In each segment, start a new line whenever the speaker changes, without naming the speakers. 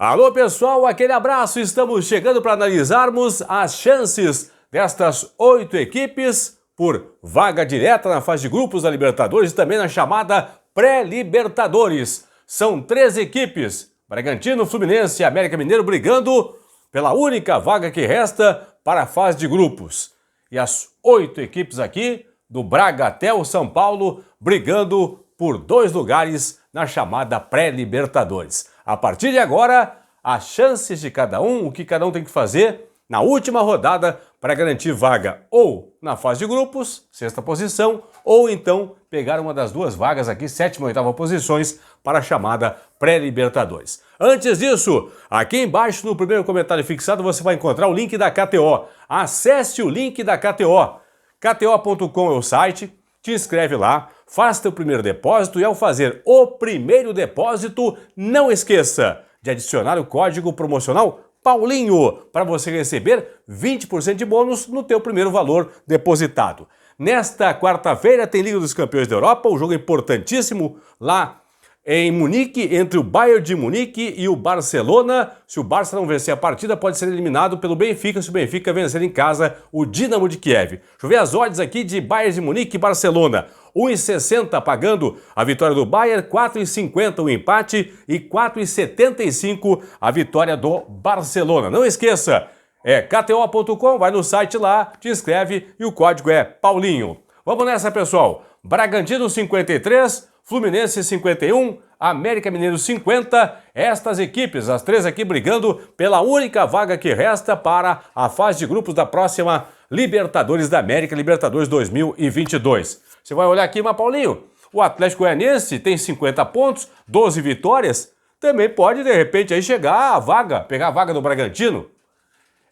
Alô pessoal, aquele abraço, estamos chegando para analisarmos as chances destas 8 equipes por vaga direta na fase de grupos da Libertadores e também na chamada pré-Libertadores. São 3 equipes, Bragantino, Fluminense e América Mineiro brigando pela única vaga que resta para a fase de grupos. E as 8 equipes aqui, do Braga até o São Paulo, brigando por 2 lugares na chamada pré-Libertadores. A partir de agora, as chances de cada um, o que cada um tem que fazer na última rodada para garantir vaga ou na fase de grupos, 6ª posição, ou então pegar uma das 2 vagas aqui, 7ª e 8ª posições, para a chamada pré-Libertadores. Antes disso, aqui embaixo no primeiro comentário fixado você vai encontrar o link da KTO. Acesse o link da KTO. KTO.com é o site, te inscreve lá, faça teu primeiro depósito e ao fazer o primeiro depósito, não esqueça de adicionar o código promocional Paulinho para você receber 20% de bônus no teu primeiro valor depositado. Nesta quarta-feira tem Liga dos Campeões da Europa, um jogo importantíssimo lá em Munique, entre o Bayern de Munique e o Barcelona. Se o Barça não vencer a partida, pode ser eliminado pelo Benfica, se o Benfica vencer em casa o Dinamo de Kiev. Deixa eu ver as odds aqui de Bayern de Munique e Barcelona. 1,60 pagando a vitória do Bayern, 4,50 o empate e 4,75 a vitória do Barcelona. Não esqueça, é kto.com, vai no site lá, te inscreve e o código é Paulinho. Vamos nessa, pessoal. Bragantino 53, Fluminense 51, América Mineiro 50, estas equipes, as 3 aqui brigando pela única vaga que resta para a fase de grupos da próxima Libertadores da América, Libertadores 2022. Você vai olhar aqui, mas Paulinho, o Atlético Goianiense tem 50 pontos, 12 vitórias, também pode de repente aí chegar à vaga, pegar a vaga do Bragantino.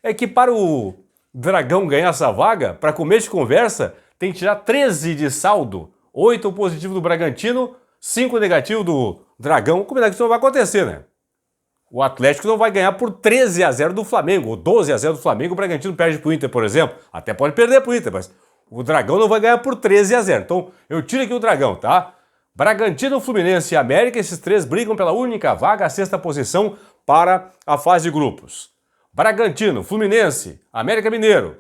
É que para o Dragão ganhar essa vaga, para começo de conversa, tem que tirar 13 de saldo. 8 positivo do Bragantino, 5 negativo do Dragão. Como é que isso não vai acontecer, né? O Atlético não vai ganhar por 13-0 do Flamengo, ou 12-0 do Flamengo, o Bragantino perde pro Inter, por exemplo. Até pode perder pro Inter, mas o Dragão não vai ganhar por 13-0. Então, eu tiro aqui o Dragão, tá? Bragantino, Fluminense e América, esses 3 brigam pela única vaga, a 6ª posição para a fase de grupos. Bragantino, Fluminense, América Mineiro,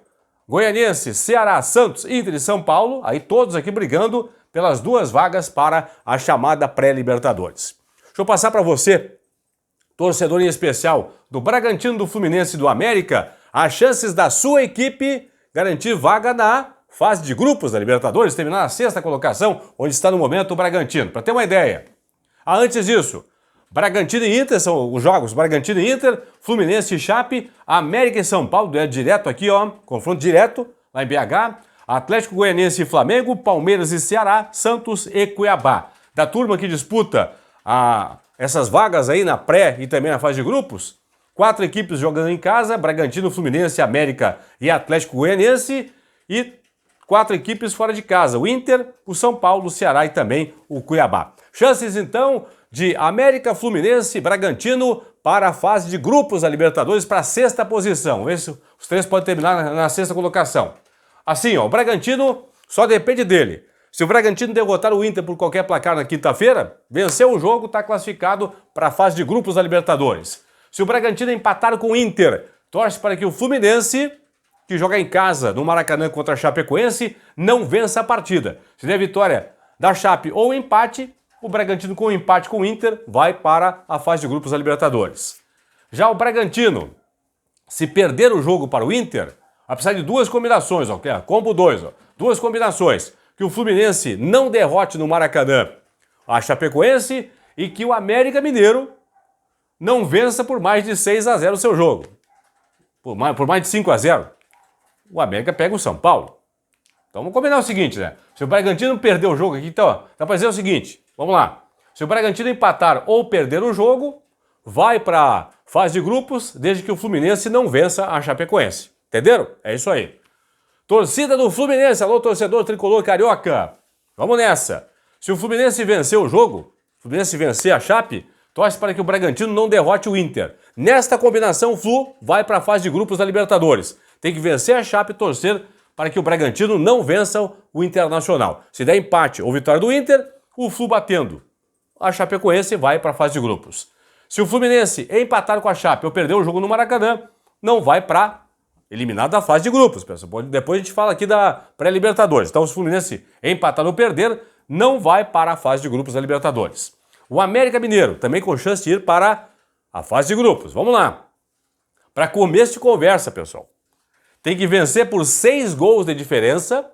Goianiense, Ceará, Santos, Inter e São Paulo, aí todos aqui brigando pelas 2 vagas para a chamada pré-Libertadores. Deixa eu passar para você, torcedor em especial do Bragantino, do Fluminense e do América, as chances da sua equipe garantir vaga na fase de grupos da Libertadores, terminar na 6ª colocação, onde está no momento o Bragantino. Para ter uma ideia. Antes disso, Bragantino e Inter são os jogos, Bragantino e Inter, Fluminense e Chape, América e São Paulo, direto aqui, ó, confronto direto lá em BH, Atlético Goianiense e Flamengo, Palmeiras e Ceará, Santos e Cuiabá. Da turma que disputa essas vagas aí na pré e também na fase de grupos, 4 equipes jogando em casa, Bragantino, Fluminense, América e Atlético Goianiense, e 4 equipes fora de casa, o Inter, o São Paulo, o Ceará e também o Cuiabá. Chances então de América, Fluminense e Bragantino para a fase de grupos da Libertadores para a 6ª posição. Os 3 podem terminar na 6ª colocação. Assim, ó, o Bragantino só depende dele. Se o Bragantino derrotar o Inter por qualquer placar na quinta-feira, venceu o jogo, está classificado para a fase de grupos da Libertadores. Se o Bragantino empatar com o Inter, torce para que o Fluminense, que joga em casa no Maracanã contra a Chapecoense, não vença a partida. Se der vitória da Chape ou empate, o Bragantino com empate com o Inter vai para a fase de grupos da Libertadores. Já o Bragantino, se perder o jogo para o Inter, vai precisar de 2 combinações, ó, combo 2, ó, 2 combinações. Que o Fluminense não derrote no Maracanã a Chapecoense e que o América Mineiro não vença por mais de 6-0 o seu jogo. Por mais de 5-0. O América pega o São Paulo. Então vamos combinar o seguinte, né? Se o Bragantino perder o jogo aqui, então, dá pra dizer o seguinte, vamos lá. Se o Bragantino empatar ou perder o jogo, vai para a fase de grupos, desde que o Fluminense não vença a Chapecoense. Entenderam? É isso aí. Torcida do Fluminense, alô torcedor tricolor carioca. Vamos nessa. Se o Fluminense vencer o jogo, o Fluminense vencer a Chape, torce para que o Bragantino não derrote o Inter. Nesta combinação, o Flu vai para a fase de grupos da Libertadores. Tem que vencer a Chape e torcer para que o Bragantino não vença o Internacional. Se der empate ou vitória do Inter, o Flu batendo a Chapecoense vai para a fase de grupos. Se o Fluminense empatar com a Chape ou perder o jogo no Maracanã, não vai para eliminado da fase de grupos, pessoal. Depois a gente fala aqui da pré-Libertadores. Então, se o Fluminense empatar ou perder, não vai para a fase de grupos da Libertadores. O América Mineiro também com chance de ir para a fase de grupos. Vamos lá. Para começo de conversa, pessoal. Tem que vencer por 6 gols de diferença.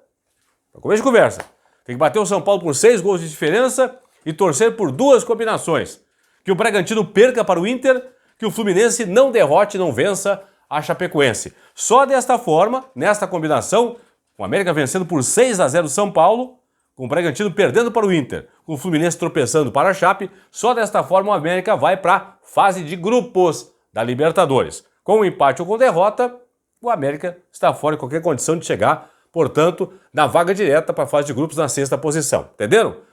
Para começo de conversa. Tem que bater o São Paulo por 6 gols de diferença e torcer por 2 combinações. Que o Bragantino perca para o Inter, que o Fluminense não derrote e não vença a Chapecoense. Só desta forma, nesta combinação, o América vencendo por 6-0 o São Paulo, com o Bragantino perdendo para o Inter, com o Fluminense tropeçando para a Chape, só desta forma o América vai para a fase de grupos da Libertadores. Com um empate ou com derrota, o América está fora de qualquer condição de chegar, portanto, na vaga direta para a fase de grupos na 6ª posição. Entenderam?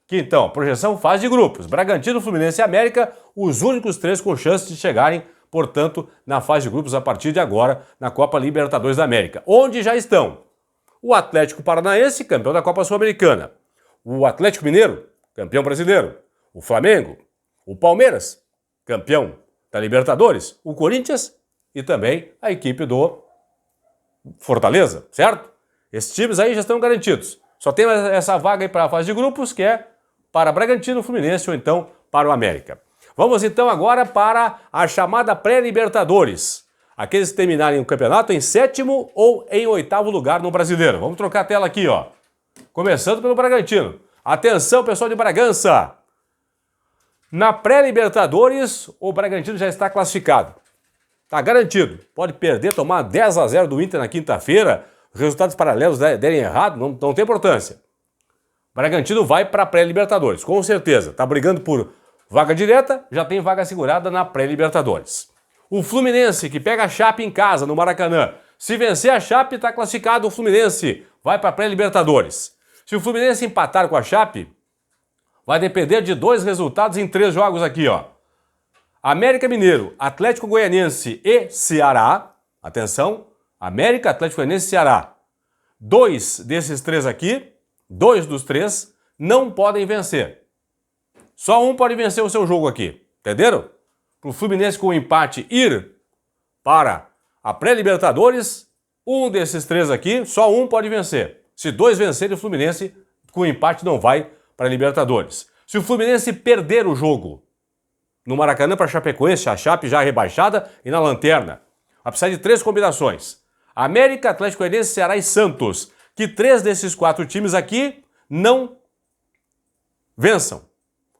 Que então, projeção fase de grupos. Bragantino, Fluminense e América, os únicos 3 com chance de chegarem, portanto, na fase de grupos a partir de agora, na Copa Libertadores da América. Onde já estão o Atlético Paranaense, campeão da Copa Sul-Americana, o Atlético Mineiro, campeão brasileiro, o Flamengo, o Palmeiras, campeão da Libertadores, o Corinthians e também a equipe do Fortaleza, certo? Esses times aí já estão garantidos. Só tem essa vaga aí para a fase de grupos, que é para Bragantino, Fluminense ou então para o América. Vamos então agora para a chamada pré-Libertadores. Aqueles que terminarem o campeonato em 7º ou em 8º lugar no Brasileiro. Vamos trocar a tela aqui, ó. Começando pelo Bragantino. Atenção, pessoal de Bragança! Na pré-Libertadores, o Bragantino já está classificado. Está garantido. Pode perder, tomar 10-0 do Inter na quinta-feira, resultados paralelos derem errado, não tem importância. Bragantino vai para a pré-Libertadores, com certeza. Está brigando por vaga direta, já tem vaga segurada na pré-Libertadores. O Fluminense, que pega a Chape em casa, no Maracanã. Se vencer a Chape, está classificado o Fluminense. Vai para a pré-Libertadores. Se o Fluminense empatar com a Chape, vai depender de 2 resultados em 3 jogos aqui, ó. América Mineiro, Atlético Goianiense e Ceará. Atenção, América, Atlético Goianiense e Ceará. 2 desses 3 aqui, 2 dos 3, não podem vencer. Só um pode vencer o seu jogo aqui, entenderam? Para o Fluminense com o empate ir para a pré-Libertadores, um desses 3 aqui, só um pode vencer. Se 2 vencerem, o Fluminense com o empate não vai para a Libertadores. Se o Fluminense perder o jogo no Maracanã para a Chapecoense, a Chape já rebaixada e na lanterna, vai precisar de 3 combinações. América, Atlético Goianiense, Ceará e Santos. Que 3 desses 4 times aqui não vençam.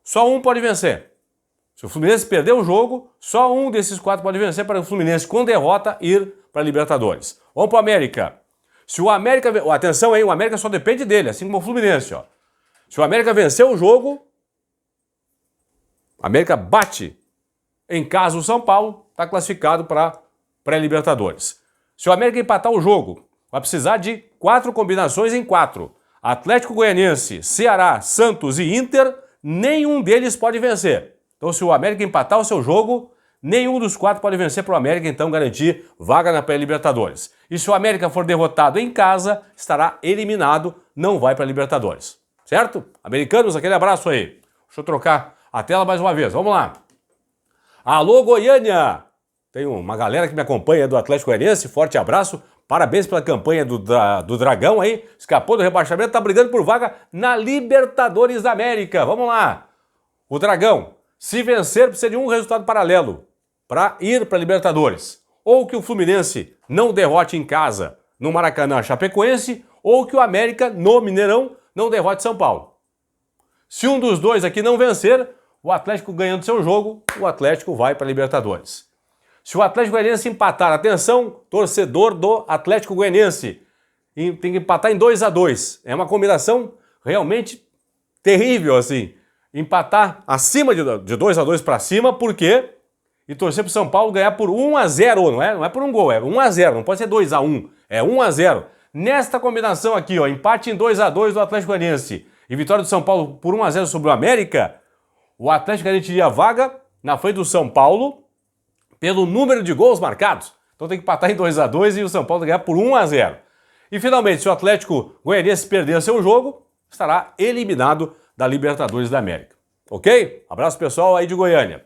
Só um pode vencer. Se o Fluminense perder o jogo, só um desses 4 pode vencer para o Fluminense, com derrota, ir para a Libertadores. Vamos para o América. Se o América... Atenção aí, o América só depende dele, assim como o Fluminense, ó. Se o América vencer o jogo, o América bate em casa o São Paulo, está classificado para pré-Libertadores. Se o América empatar o jogo, vai precisar de 4 combinações em 4. Atlético Goianiense, Ceará, Santos e Inter, nenhum deles pode vencer. Então, se o América empatar o seu jogo, nenhum dos 4 pode vencer para o América, então garantir vaga na pré-Libertadores. E se o América for derrotado em casa, estará eliminado, não vai para a Libertadores. Certo? Americanos, aquele abraço aí. Deixa eu trocar a tela mais uma vez. Vamos lá. Alô, Goiânia! Tem uma galera que me acompanha do Atlético Goianiense. Forte abraço. Parabéns pela campanha do Dragão aí. Escapou do rebaixamento, tá brigando por vaga na Libertadores da América. Vamos lá. O Dragão, se vencer, precisa de um resultado paralelo para ir para a Libertadores. Ou que o Fluminense não derrote em casa no Maracanã Chapecoense, ou que o América, no Mineirão, não derrote São Paulo. Se um dos 2 aqui não vencer, o Atlético ganhando seu jogo, o Atlético vai para a Libertadores. Se o Atlético Goianiense empatar, atenção, torcedor do Atlético Goianiense, tem que empatar em 2-2. É uma combinação realmente terrível, assim. Empatar acima de 2-2 para cima, por quê? E torcer para o São Paulo ganhar por 1-0, não é por um gol, é 1-0, não pode ser 2-1, é 1-0. Nesta combinação aqui, ó, empate em 2-2 do Atlético Goianiense e vitória do São Paulo por 1-0 sobre o América, o Atlético garantiria a vaga na frente do São Paulo pelo número de gols marcados. Então tem que empatar em 2-2 e o São Paulo ganhar por 1-0. E finalmente, se o Atlético Goianiense perder seu jogo, estará eliminado da Libertadores da América. Ok? Abraço pessoal aí de Goiânia.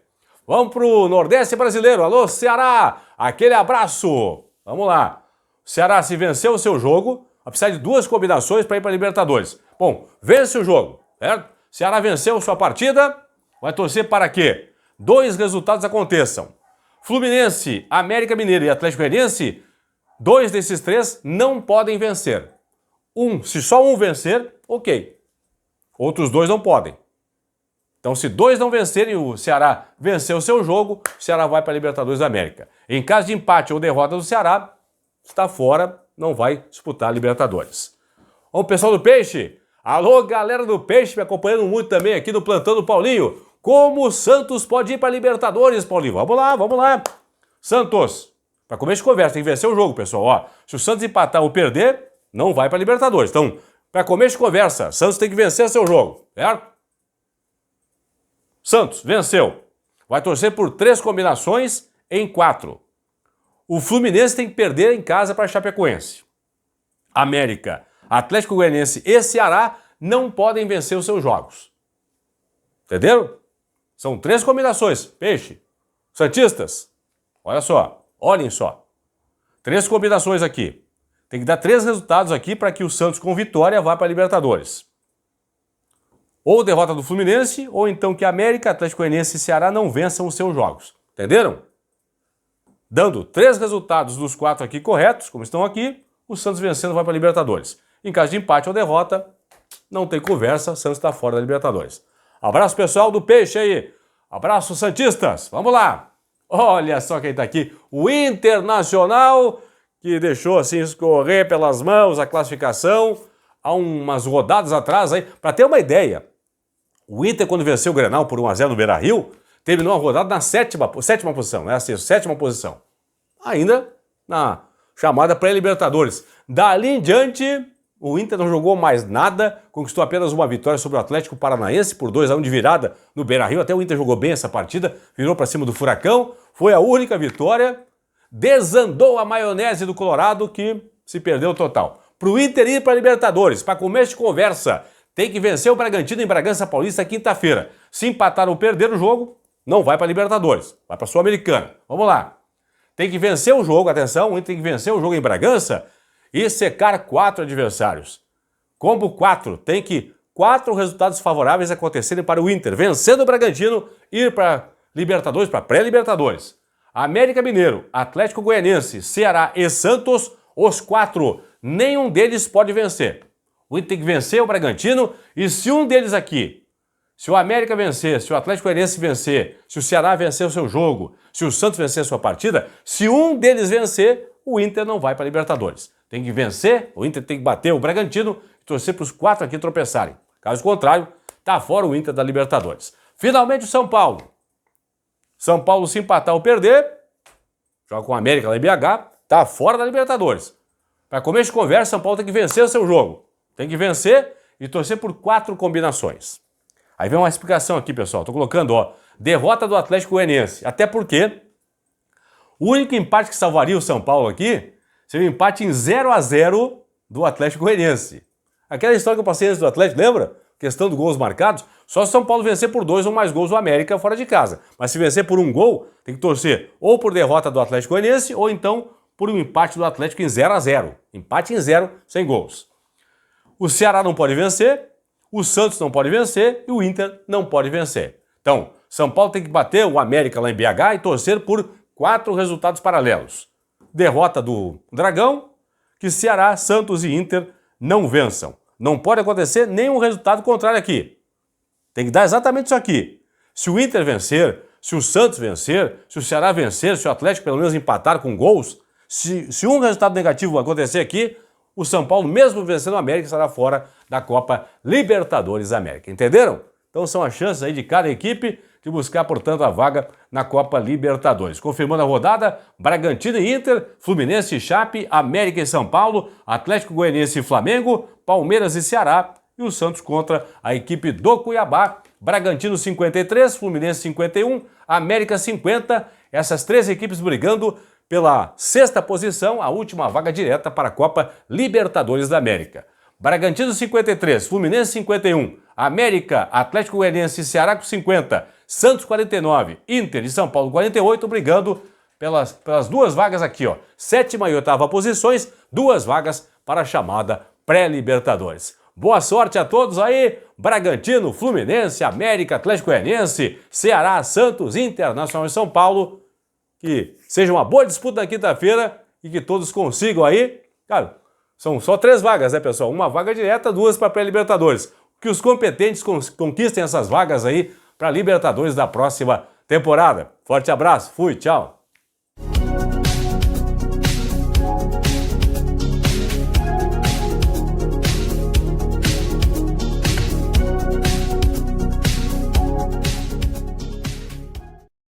Vamos pro Nordeste brasileiro. Alô, Ceará! Aquele abraço! Vamos lá. O Ceará, se venceu o seu jogo, vai precisar de 2 combinações para ir para a Libertadores. Bom, vence o jogo, certo? Ceará venceu sua partida, vai torcer para que 2 resultados aconteçam. Fluminense, América Mineiro e Atlético Goianiense, 2 desses 3 não podem vencer. Se só um vencer, ok. Outros 2 não podem. Então, se 2 não vencerem e o Ceará vencer o seu jogo, o Ceará vai para a Libertadores da América. Em caso de empate ou derrota do Ceará, está fora, não vai disputar a Libertadores. Ó, o pessoal do Peixe. Alô, galera do Peixe, me acompanhando muito também aqui no Plantão do Paulinho. Como o Santos pode ir para a Libertadores, Paulinho? Vamos lá, vamos lá. Santos, para começo de conversa, tem que vencer o jogo, pessoal. Ó, se o Santos empatar ou perder, não vai para a Libertadores. Então, para começo de conversa, Santos tem que vencer seu jogo, certo? Santos, venceu. Vai torcer por 3 combinações em 4. O Fluminense tem que perder em casa para Chapecoense. América, Atlético Goianiense e Ceará não podem vencer os seus jogos. Entenderam? São 3 combinações. Peixe, santistas, olha só, olhem só. 3 combinações aqui. Tem que dar 3 resultados aqui para que o Santos com vitória vá para a Libertadores. Ou derrota do Fluminense, ou então que América, Atlético Goianiense e Ceará não vençam os seus jogos. Entenderam? Dando 3 resultados dos 4 aqui corretos, como estão aqui, o Santos vencendo vai para a Libertadores. Em caso de empate ou derrota, não tem conversa, o Santos está fora da Libertadores. Abraço pessoal do Peixe aí. Abraço santistas. Vamos lá. Olha só quem está aqui. O Internacional, que deixou assim escorrer pelas mãos a classificação há umas rodadas atrás aí. Para ter uma ideia, o Inter quando venceu o Grenal por 1-0 no Beira-Rio, terminou a rodada na sétima posição, né? Assim, 7ª posição. Ainda na chamada pré-Libertadores. Dali em diante, o Inter não jogou mais nada, conquistou apenas uma vitória sobre o Atlético Paranaense por 2-1 de virada no Beira-Rio. Até o Inter jogou bem essa partida, virou para cima do Furacão, foi a única vitória, desandou a maionese do Colorado que se perdeu total. Para o Inter ir para a Libertadores, para começo de conversa, tem que vencer o Bragantino em Bragança Paulista quinta-feira. Se empatar ou perder o jogo, não vai para a Libertadores, vai para a Sul-Americana. Vamos lá. Tem que vencer o jogo, atenção, o Inter tem que vencer o jogo em Bragança e secar 4 adversários. Combo 4, tem que 4 resultados favoráveis acontecerem para o Inter, vencendo o Bragantino, ir para Libertadores, para pré-Libertadores. América Mineiro, Atlético Goianiense, Ceará e Santos, os 4, nenhum deles pode vencer. O Inter tem que vencer o Bragantino e se um deles aqui, se o América vencer, se o Atlético Goianiense vencer, se o Ceará vencer o seu jogo, se o Santos vencer a sua partida, se um deles vencer, o Inter não vai para a Libertadores. Tem que vencer, o Inter tem que bater o Bragantino e torcer para os 4 aqui tropeçarem. Caso contrário, está fora o Inter da Libertadores. Finalmente o São Paulo. São Paulo se empatar ou perder, joga com o América lá em BH, está fora da Libertadores. Para começo de conversa, São Paulo tem que vencer o seu jogo. Tem que vencer e torcer por 4 combinações. Aí vem uma explicação aqui, pessoal. Estou colocando, ó, derrota do Atlético Goianiense. Até porque o único empate que salvaria o São Paulo aqui seria o empate em 0-0 do Atlético Goianiense. Aquela história que eu passei antes do Atlético, lembra? Questão dos gols marcados. Só se o São Paulo vencer por 2 ou mais gols do América fora de casa. Mas se vencer por 1 gol, tem que torcer ou por derrota do Atlético Goianiense ou então por um empate do Atlético em 0-0. Empate em 0, sem gols. O Ceará não pode vencer, o Santos não pode vencer e o Inter não pode vencer. Então, São Paulo tem que bater o América lá em BH e torcer por 4 resultados paralelos. Derrota do Dragão, que Ceará, Santos e Inter não vençam. Não pode acontecer nenhum resultado contrário aqui. Tem que dar exatamente isso aqui. Se o Inter vencer, se o Santos vencer, se o Ceará vencer, se o Atlético pelo menos empatar com gols, se um resultado negativo acontecer aqui, o São Paulo, mesmo vencendo o América, estará fora da Copa Libertadores da América. Entenderam? Então são as chances aí de cada equipe de buscar, portanto, a vaga na Copa Libertadores. Confirmando a rodada, Bragantino e Inter, Fluminense e Chape, América e São Paulo, Atlético Goianiense e Flamengo, Palmeiras e Ceará e o Santos contra a equipe do Cuiabá. Bragantino 53, Fluminense 51, América 50, essas 3 equipes brigando pela 6ª posição, a última vaga direta para a Copa Libertadores da América. Bragantino 53, Fluminense 51, América, Atlético Goianiense e Ceará com 50, Santos 49, Inter e São Paulo 48, brigando pelas duas vagas aqui, ó. 7ª e 8ª posições, 2 vagas para a chamada pré-Libertadores. Boa sorte a todos aí, Bragantino, Fluminense, América, Atlético Goianiense, Ceará, Santos, Internacional e São Paulo. Que seja uma boa disputa na quinta-feira e que todos consigam aí, cara, são só 3 vagas, né, pessoal? 1 vaga direta, 2 para pré-Libertadores. Que os competentes conquistem essas vagas aí para Libertadores da próxima temporada. Forte abraço, fui, tchau!